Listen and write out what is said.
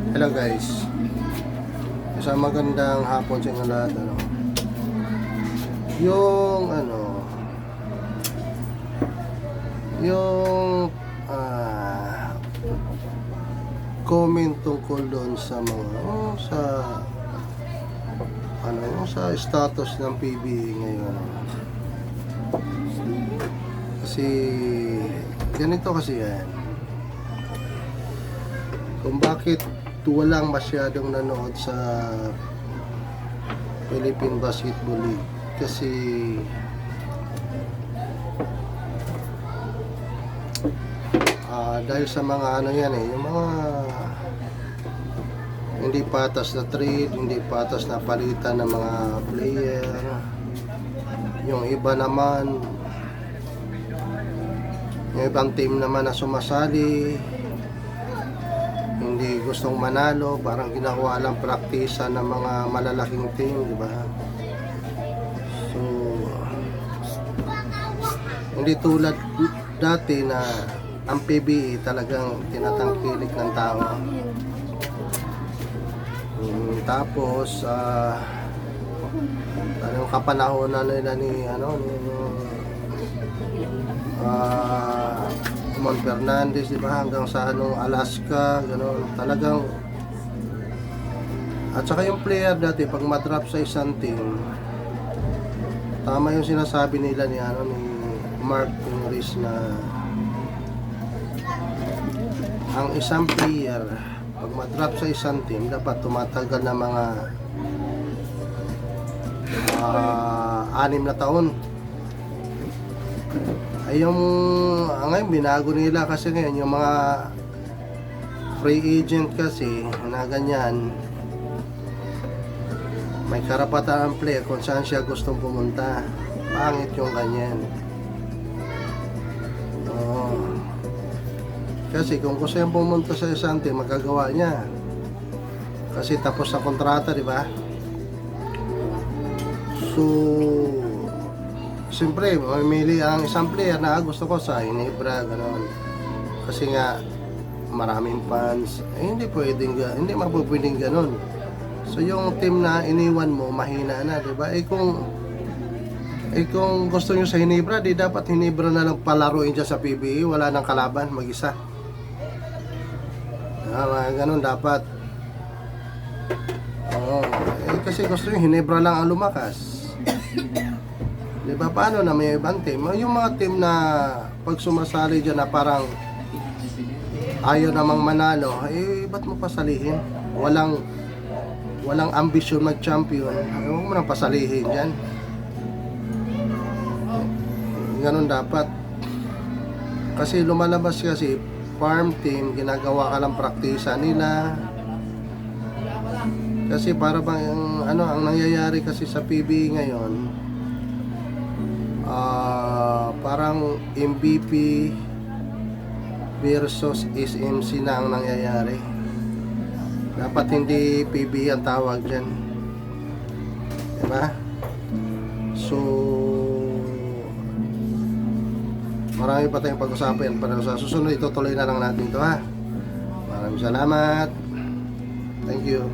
Hello guys, isang magandang hapon sa inyo lahat. Yung comment tungkol doon sa mga sa status ng PBA ngayon. Kasi ganito kasi yan, kung bakit walang masyadong nanood sa Philippine Basketball League. Kasi dahil sa mga yung mga hindi patas na trade, hindi patas na palitan ng mga player. Yung iba naman, yung ibang team naman na sumasali hindi gustong manalo, parang ginagawa lang praktisa ng mga malalaking team, di ba? So hindi tulad dati na ang PBA talagang tinatangkilik ng tao. Tapos yung kapanahonan nila ni Mon Fernandez, di ba, hanggang sa Alaska, gano'n, talagang. At saka yung player dati pag madrop sa isang team, tama yung sinasabi nila ni Mark Ingris na ang isang player pag madrop sa isang team dapat tumatagal na mga 6 na taon. Ay ngayon binago nila kasi ngayon yung mga free agent kasi na ganyan, may karapatan ang player kung saan siya gustong pumunta. Pangit yung ganyan. Kasi kung gusto niyang pumunta sa isang team, magagawa niya kasi tapos na kontrata, di ba? So siyempre, mamili ang isang player na gusto ko sa Ginebra, gano'n. Kasi nga, maraming fans. Hindi mapupwedeng gano'n. So, yung team na iniwan mo, mahina na, di ba? Kung gusto nyo sa Ginebra, di dapat Ginebra na lang palaruin dyan sa PBA. Wala nang kalaban, mag-isa. Gano'n dapat. Kasi gusto nyo, Ginebra lang ang lumakas. Diba, paano na may ibang team? Yung mga team na pag sumasali dyan na parang ayaw namang manalo, ba't mo pasalihin? Walang ambisyon mag-champion, huwag mo nang pasalihin dyan. Ganun dapat. Kasi lumalabas kasi farm team, ginagawa ka lang praktisa nila. Kasi para bang ang nangyayari kasi sa PBA ngayon, parang MVP versus SMC na ang nangyayari. Dapat hindi PBA ang tawag dyan, diba? So marami pa tayong pag-usapan, pero sa susunod itutuloy na lang natin ito, ha. Maraming salamat. Thank you.